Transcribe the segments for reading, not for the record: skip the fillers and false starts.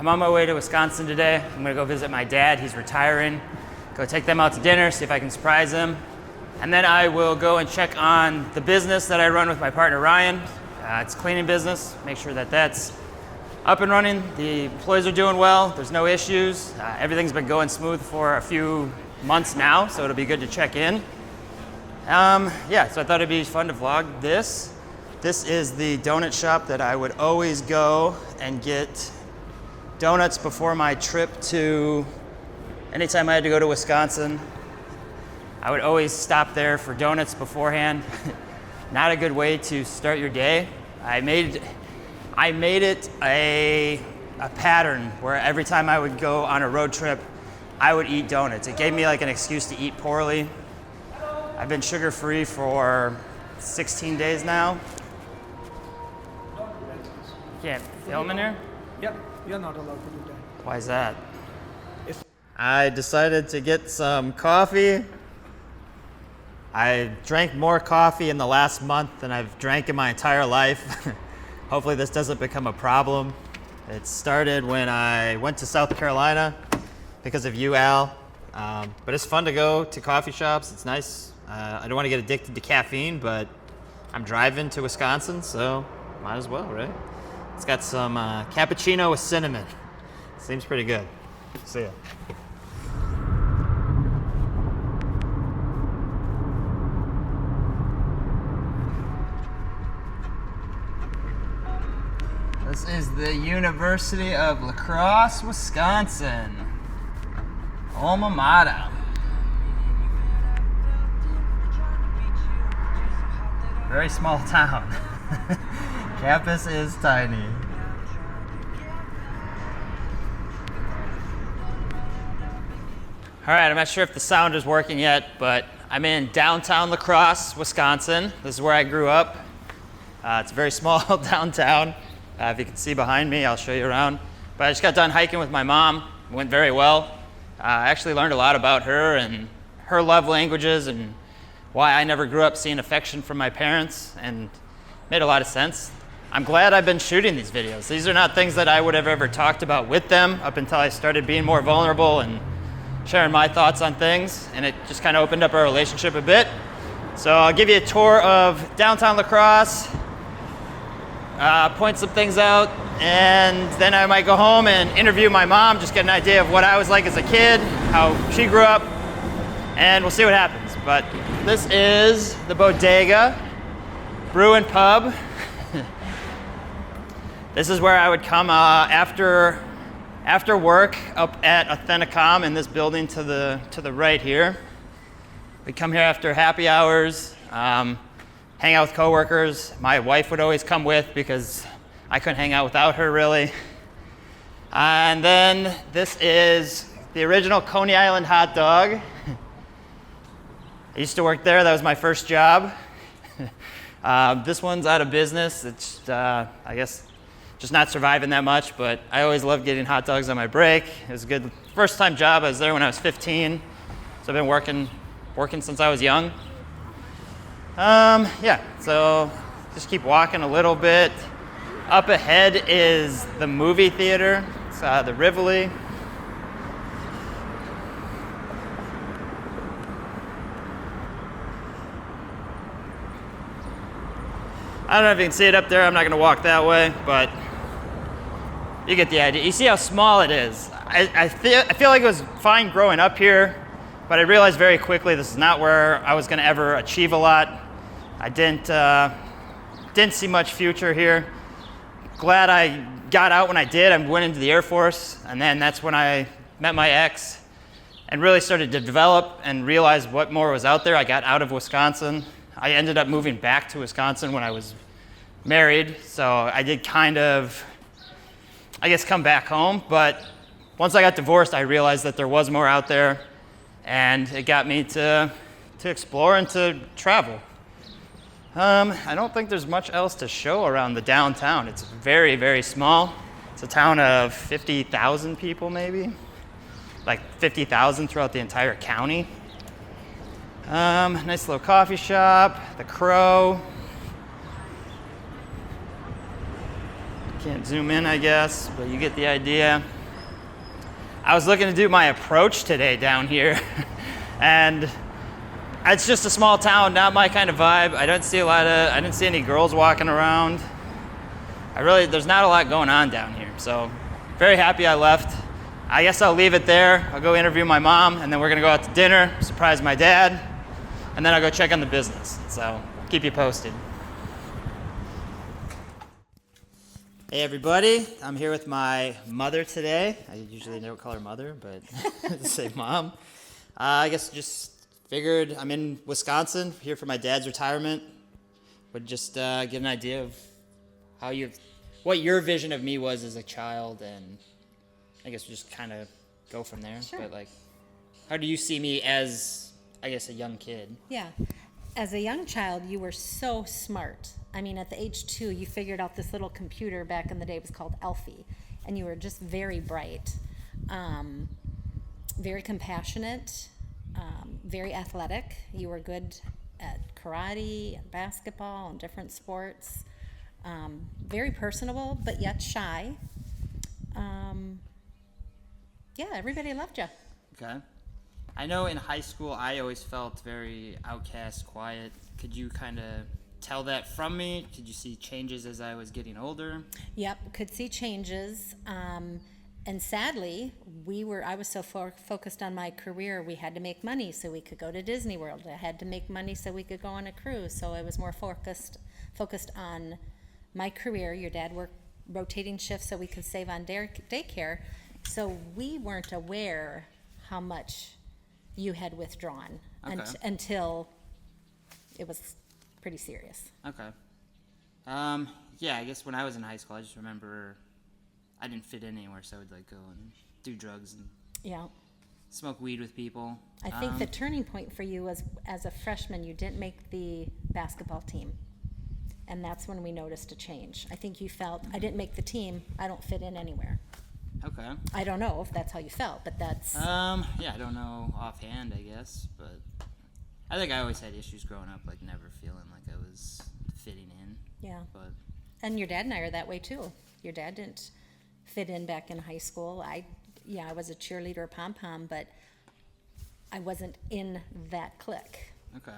I'm on my way to Wisconsin today. I'm gonna go visit my dad, he's retiring. Go take them out to dinner, see if I can surprise him. And then I will go and check on the business that I run with my partner Ryan. It's a cleaning business, make sure that that's up and running. The employees are doing well, there's no issues. Everything's been going smooth for a few months now, so it'll be good to check in. Yeah, so I thought it'd be fun to vlog this. This is the donut shop that I would always go and get donuts before my trip to, anytime I had to go to Wisconsin, I would always stop there for donuts beforehand. Not a good way to start your day. I made it a pattern where every time I would go on a road trip, I would eat donuts. It gave me like an excuse to eat poorly. I've been sugar-free for 16 days now. You can't film in here? Yep, you're not allowed to do that. Why is that? I decided to get some coffee. I drank more coffee in the last month than I've drank in my entire life. Hopefully this doesn't become a problem. It started when I went to South Carolina because of you, Al. But it's fun to go to coffee shops. It's nice. I don't want to get addicted to caffeine, but I'm driving to Wisconsin, so might as well, right? It's got some cappuccino with cinnamon. Seems pretty good. See ya. This is the University of La Crosse, Wisconsin. Alma mater. Very small town. Campus is tiny. All right, I'm not sure if the sound is working yet, but I'm in downtown La Crosse, Wisconsin. This is where I grew up. It's a very small downtown. If you can see behind me, I'll show you around. But I just got done hiking with my mom. It went very well. I actually learned a lot about her and her love languages and why I never grew up seeing affection from my parents, and made a lot of sense. I'm glad I've been shooting these videos. These are not things that I would have ever talked about with them up until I started being more vulnerable and sharing my thoughts on things, and it just kind of opened up our relationship a bit. So I'll give you a tour of downtown La Crosse, point some things out, and then I might go home and interview my mom, just get an idea of what I was like as a kid, how she grew up, and we'll see what happens. But this is the Bodega Brew and Pub. This is where I would come after work up at Authenticom in this building to the right here. We'd come here after happy hours, hang out with coworkers. My wife would always come with because I couldn't hang out without her really. And then this is the original Coney Island hot dog. I used to work there, that was my first job. This one's out of business. It's, I guess, just not surviving that much, but I always loved getting hot dogs on my break. It was a good first time job. I was there when I was 15. So I've been working since I was young. Yeah, so just keep walking a little bit. Up ahead is the movie theater. It's the Rivoli. I don't know if you can see it up there. I'm not going to walk that way, but you get the idea. You see how small it is. I feel like it was fine growing up here, but I realized very quickly this is not where I was going to ever achieve a lot. I didn't see much future here. Glad I got out when I did. I went into the Air Force, and then that's when I met my ex and really started to develop and realize what more was out there. I got out of Wisconsin. I ended up moving back to Wisconsin when I was married, so I did kind of, I guess, come back home. But once I got divorced, I realized that there was more out there, and it got me to explore and to travel. I don't think there's much else to show around the downtown. It's very, very small. It's a town of 50,000 people, maybe. Like 50,000 throughout the entire county. Nice little coffee shop, the Crow. Can't zoom in, I guess, but you get the idea. I was looking to do my approach today down here, and it's just a small town, not my kind of vibe. I didn't see any girls walking around. There's not a lot going on down here, so very happy I left. I guess I'll leave it there. I'll go interview my mom, and then we're gonna go out to dinner, surprise my dad, and then I'll go check on the business. So keep you posted. Hey everybody, I'm here with my mother today. I usually don't call her mother, but say mom. I guess just figured I'm in Wisconsin, here for my dad's retirement. Would just get an idea of what your vision of me was as a child, and I guess we'll just kind of go from there. Sure. But how do you see me as, I guess, a young kid? Yeah. As a young child, you were so smart. I mean, at the age 2, you figured out this little computer back in the day. It was called Elfie. And you were just very bright, very compassionate, very athletic. You were good at karate and basketball and different sports. Very personable, but yet shy. Yeah, everybody loved you. Okay. I know in high school I always felt very outcast, quiet. Could you kind of tell that from me? Could you see changes as I was getting older? Yep, could see changes. And sadly, I was so focused on my career, we had to make money so we could go to Disney World. I had to make money so we could go on a cruise. So I was more focused on my career. Your dad worked rotating shifts so we could save on daycare. So we weren't aware how much you had withdrawn until it was pretty serious. Okay. Yeah, I guess when I was in high school, I just remember I didn't fit in anywhere, so I would go and do drugs and Yeah. smoke weed with people. I think the turning point for you was as a freshman, you didn't make the basketball team. And that's when we noticed a change. I think you felt, I didn't make the team, I don't fit in anywhere. Okay. I don't know if that's how you felt, but that's... Yeah, I don't know offhand, I guess, but I think I always had issues growing up, never feeling like I was fitting in. Yeah. But And your dad and I are that way too. Your dad didn't fit in back in high school. I was a cheerleader, pom-pom, but I wasn't in that clique. okay.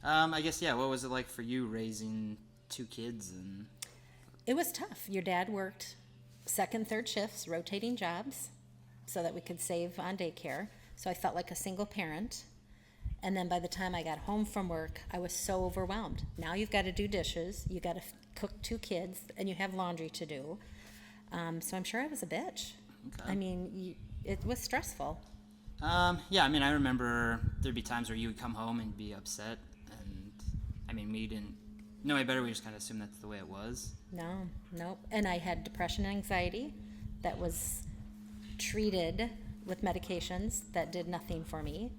I guess, yeah, what was it like for you raising 2 kids? And It was tough. Your dad worked second, third shifts, rotating jobs, so that we could save on daycare. So I felt like a single parent. And then by the time I got home from work, I was so overwhelmed. Now you've got to do dishes, you got to cook 2 kids, and you have laundry to do. So I'm sure I was a bitch. Okay. I mean, it was stressful. Yeah, I mean, I remember there'd be times where you would come home and be upset, and I mean, we didn't know any better. We just kind of assumed that's the way it was. Nope. And I had depression and anxiety that was treated with medications that did nothing for me.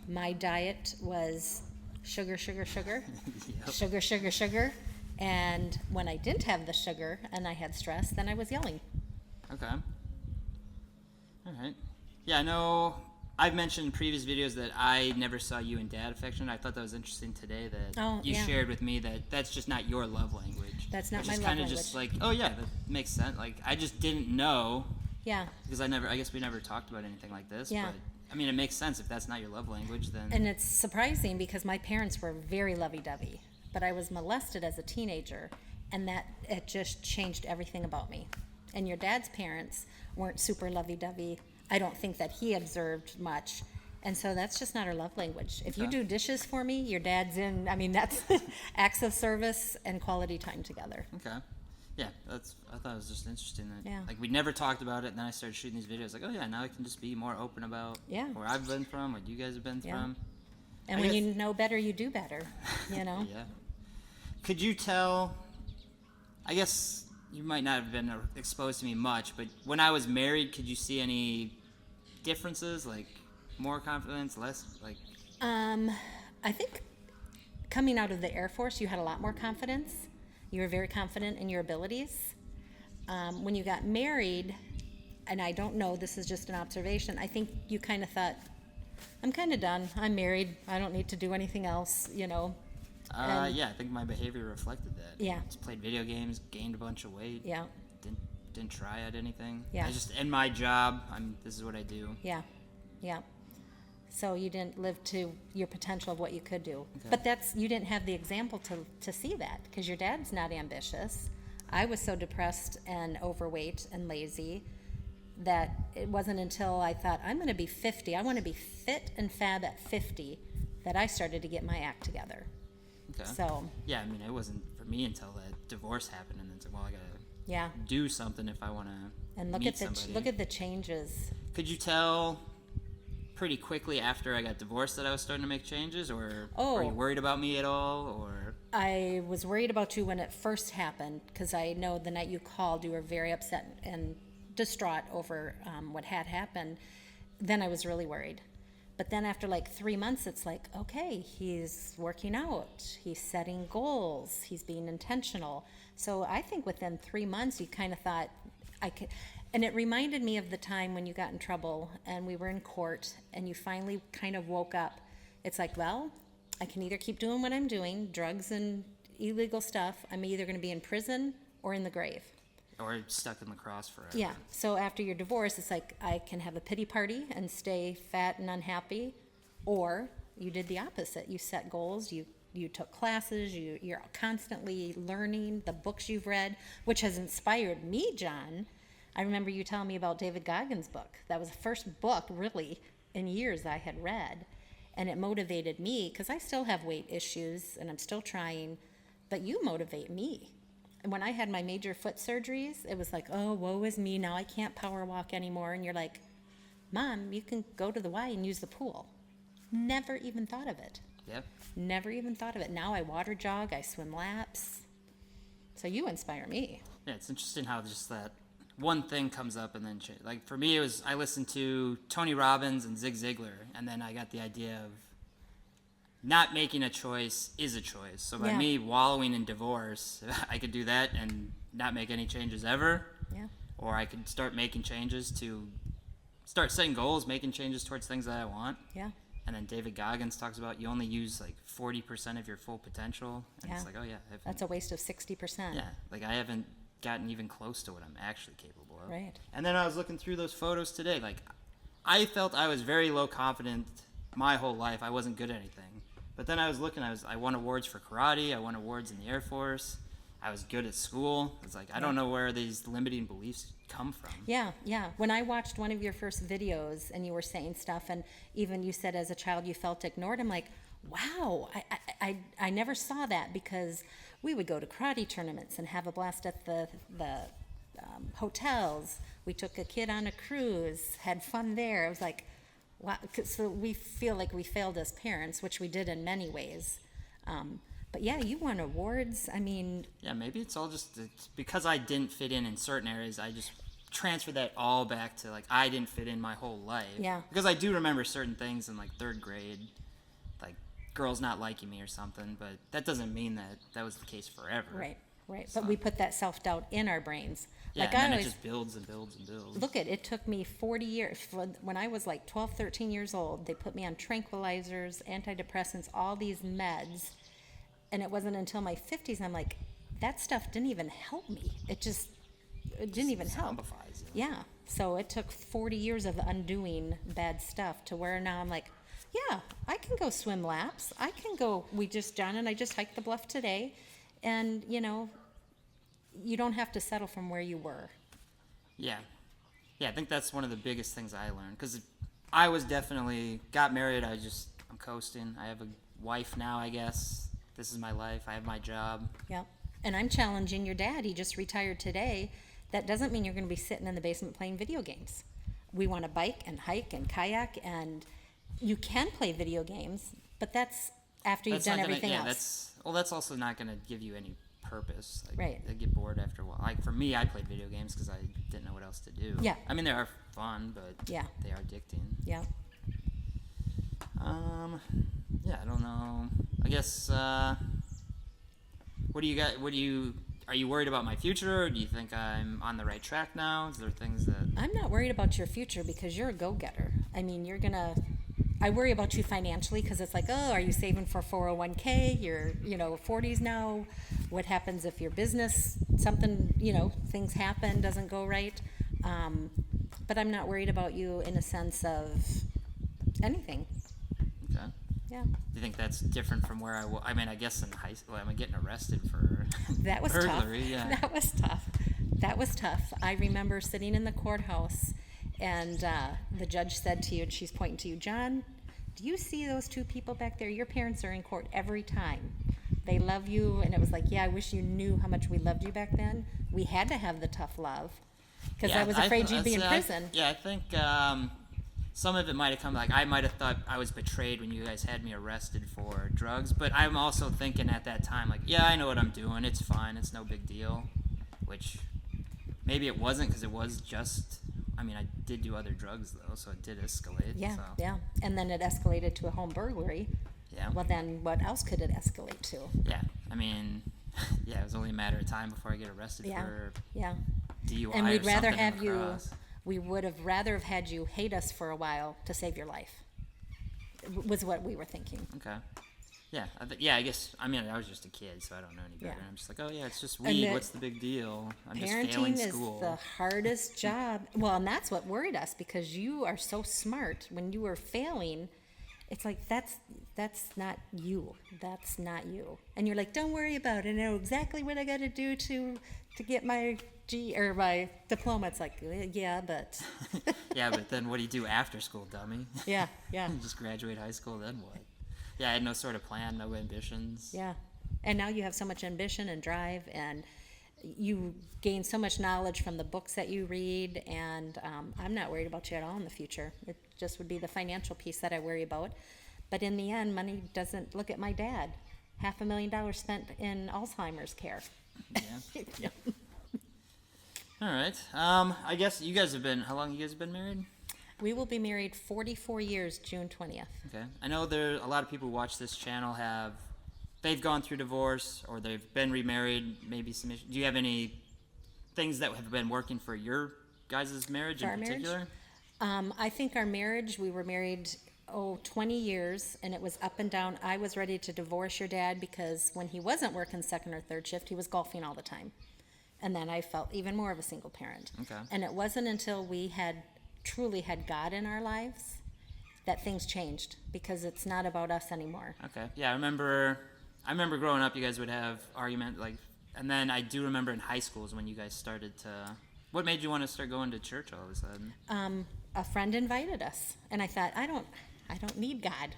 My diet was sugar, Yep. sugar. And when I didn't have the sugar and I had stress, then I was yelling. Okay. All right. Yeah, I know I've mentioned in previous videos that I never saw you and Dad affection. I thought that was interesting today that you shared with me that that's just not your love language. That's not my love kind of language. just oh yeah, that makes sense. I just didn't know. Yeah. Because I guess we never talked about anything like this. Yeah. But I mean, it makes sense if that's not your love language, then. And it's surprising because my parents were very lovey-dovey, but I was molested as a teenager, and it just changed everything about me. And your dad's parents weren't super lovey-dovey. I don't think that he observed much. And so that's just not our love language. If you do dishes for me, your dad's in. I mean, that's acts of service and quality time together. Okay. Yeah, I thought it was just interesting that we never talked about it, and then I started shooting these videos oh yeah, now I can just be more open about where I've been from, what you guys have been from. And when you know better, you do better, you know? Yeah. Could you tell, I guess you might not have been exposed to me much, but when I was married, could you see any differences, more confidence, less, I think coming out of the Air Force, you had a lot more confidence. You were very confident in your abilities. When you got married, and I don't know, this is just an observation, I think you kind of thought, I'm kind of done. I'm married. I don't need to do anything else, Yeah, I think my behavior reflected that. Yeah. Just played video games, gained a bunch of weight. Yeah. Didn't try at anything. Yeah. I just, in my job, this is what I do. Yeah, yeah. So you didn't live to your potential of what you could do. Okay. But you didn't have the example to see that, because your dad's not ambitious. I was so depressed and overweight and lazy that it wasn't until I thought, I'm going to be 50, I want to be fit and fab at 50, that I started to get my act together. Okay. So. Yeah, I mean, it wasn't for me until that divorce happened, and then said, well, I gotta Yeah. do something if I want to And look at the changes. Could you tell pretty quickly after I got divorced that I was starting to make changes, or were you worried about me at all, or? I was worried about you when it first happened, because I know the night you called, you were very upset and distraught over what had happened. Then I was really worried. But then after like 3 months, it's like, okay, he's working out, he's setting goals, he's being intentional. So I think within 3 months, you kind of thought, I could. And it reminded me of the time when you got in trouble and we were in court and you finally kind of woke up. It's like, well, I can either keep doing what I'm doing, drugs and illegal stuff. I'm either going to be in prison or in the grave. Or stuck in the cross forever. Yeah. So after your divorce, it's like, I can have a pity party and stay fat and unhappy, or you did the opposite. You set goals, you took classes, you're constantly learning the books you've read, which has inspired me, John. I remember you telling me about David Goggins' book. That was the first book, really, in years I had read. And it motivated me, because I still have weight issues, and I'm still trying, but you motivate me. And when I had my major foot surgeries, it was like, oh, woe is me, now I can't power walk anymore. And you're like, Mom, you can go to the Y and use the pool. Never even thought of it. Yep. Never even thought of it. Now I water jog, I swim laps. So you inspire me. Yeah, it's interesting how just that one thing comes up and then change. Like for me, it was I listened to Tony Robbins and Zig Ziglar, and then I got the idea of not making a choice is a choice. So by me wallowing in divorce, I could do that and not make any changes ever. Yeah. Or I could start making changes to start setting goals, making changes towards things that I want. Yeah. And then David Goggins talks about you only use like 40% of your full potential. And it's like, oh yeah. That's a waste of 60%. Yeah. Like I haven't gotten even close to what I'm actually capable of. Right. And then I was looking through those photos today. Like I felt I was very low confident my whole life. I wasn't good at anything. But then I was looking, I won awards for karate. I won awards in the Air Force. I was good at school. It's like, I don't know where these limiting beliefs come from. Yeah, yeah. When I watched one of your first videos and you were saying stuff, and even you said as a child you felt ignored, I'm like, wow, I never saw that, because we would go to karate tournaments and have a blast at the hotels. We took a kid on a cruise, had fun there. I was like, wow. So we feel like we failed as parents, which we did in many ways. But yeah, you won awards. I mean... Yeah, maybe it's because I didn't fit in certain areas, I just transfer that all back to like I didn't fit in my whole life. Yeah. Because I do remember certain things in like third grade, like girls not liking me or something, but that doesn't mean that was the case forever. Right, right. So, but we put that self-doubt in our brains. Yeah, like and then it just builds and builds and builds. Look, it took me 40 years. When I was like 12, 13 years old, they put me on tranquilizers, antidepressants, all these meds. And it wasn't until my 50s, I'm like, that stuff didn't even help me. It didn't even help. Zombifies you. Yeah. So it took 40 years of undoing bad stuff to where now I'm like, yeah, I can go swim laps. I can go, John and I just hiked the bluff today. And, you don't have to settle from where you were. Yeah. Yeah, I think that's one of the biggest things I learned. Because I was definitely, got married, I'm coasting. I have a wife now, I guess. This is my life. I have my job. Yeah. And I'm challenging your dad. He just retired today. That doesn't mean you're going to be sitting in the basement playing video games. We want to bike and hike and kayak, and you can play video games, but that's after you've done everything else. That's also not going to give you any purpose. Like, right. I get bored after a while. Like for me, I played video games because I didn't know what else to do. Yeah. I mean, they are fun, but they are addicting. Yeah. Yeah, I don't know. I guess, what do you got? Are you worried about my future, or do you think I'm on the right track now? Is there things that... I'm not worried about your future because you're a go-getter. I mean, you're going to I worry about you financially because it's like, oh, are you saving for 401k? You're, 40s now. What happens if your business, something, things happen, doesn't go right? But I'm not worried about you in a sense of anything. Okay. Yeah. Do you think that's different from where I mean, I guess in high school, I'm getting arrested for That was burglary. tough. Yeah. That was tough. I remember sitting in the courthouse, and the judge said to you, and she's pointing to you, John, do you see those two people back there? Your parents are in court every time. They love you. And it was like, yeah, I wish you knew how much we loved you back then. We had to have the tough love because I was afraid you'd be in prison. I think some of it might have come, like, I might have thought I was betrayed when you guys had me arrested for drugs. But I'm also thinking at that time, like, yeah, I know what I'm doing. It's fine. It's no big deal. Which maybe it wasn't because it was just... I mean, I did do other drugs, though, so it did escalate. Yeah, so. yeah. And then it escalated to a home burglary. Yeah. Well, then what else could it escalate to? Yeah. I mean, yeah, it was only a matter of time before I get arrested for DUI And we'd or rather something have you, across. we would have rather have had you hate us for a while to save your life, was what we were thinking. Okay. Yeah, I guess, I mean, I was just a kid, so I don't know any better. Yeah. I'm just like, oh, yeah, it's just weed. What's the big deal? I'm just failing Parenting is school. the hardest job. Well, and that's what worried us because you are so smart. When you were failing, it's like, that's not you. That's not you. And you're like, don't worry about it. I know exactly what I got to do to get my my diploma. It's like, yeah, but. Yeah, but then what do you do after school, dummy? Yeah, yeah. Just graduate high school, then what? Yeah, I had no sort of plan, no ambitions. Yeah. And now you have so much ambition and drive, and you gain so much knowledge from the books that you read, and I'm not worried about you at all in the future. It just would be the financial piece that I worry about. But in the end, money doesn't... Look at my dad. $500,000 spent in Alzheimer's care. Yeah. All right. I guess you guys have been... How long you guys been married? We will be married 44 years, June 20th. Okay. I know there a lot of people who watch this channel they've gone through divorce or they've been remarried, maybe some issues. Do you have any things that have been working for your guys' marriage in particular? I think our marriage, we were married, 20 years, and it was up and down. I was ready to divorce your dad because when he wasn't working second or third shift, he was golfing all the time. And then I felt even more of a single parent. Okay. And it wasn't until we truly had God in our lives that things changed because it's not about us anymore. Okay. Yeah, I remember growing up you guys would have argument and then I do remember in high schools when you guys started to... What made you want to start going to church all of a sudden? A friend invited us, and I thought, I don't need God.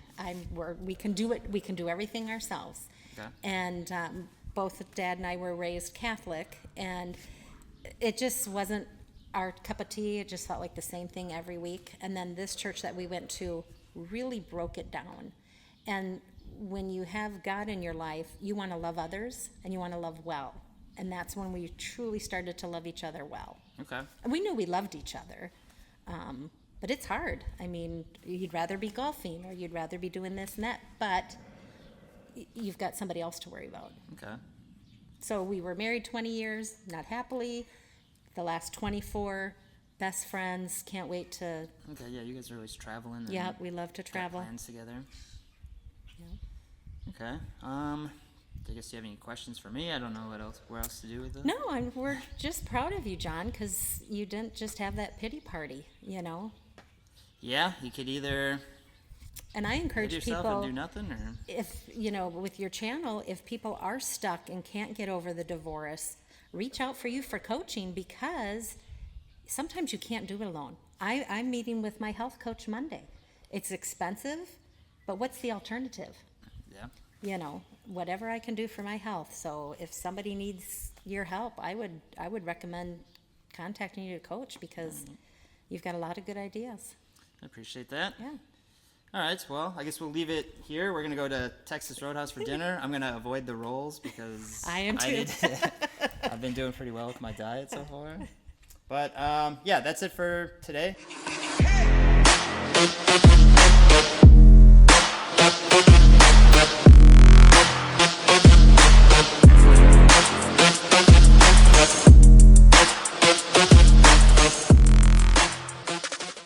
We can do it. We can do everything ourselves. Okay. And both Dad and I were raised Catholic, and it just wasn't our cup of tea. It just felt like the same thing every week. And then this church that we went to really broke it down. And when you have God in your life, you want to love others and you want to love well. And that's when we truly started to love each other well. Okay. And we knew we loved each other. But it's hard. I mean, you'd rather be golfing or you'd rather be doing this and that, but you've got somebody else to worry about. Okay. So we were married 20 years, not happily. The last 24, best friends, can't wait to... Okay, yeah, you guys are always traveling. Yeah, we love to travel. Got plans together. Yeah. Okay. I guess you have any questions for me? I don't know where else to do with this. No, we're just proud of you, John, because you didn't just have that pity party, Yeah, you could either... And I encourage people and do nothing, or if with your channel, if people are stuck and can't get over the divorce, reach out for you for coaching because sometimes you can't do it alone. I'm meeting with my health coach Monday. It's expensive, but what's the alternative? Yeah. Whatever I can do for my health. So if somebody needs your help, I would recommend contacting you to coach because you've got a lot of good ideas. I appreciate that. Yeah. All right, well, I guess we'll leave it here. We're going to go to Texas Roadhouse for dinner. I'm going to avoid the rolls because I am too. I've been doing pretty well with my diet so far. But, yeah, that's it for today.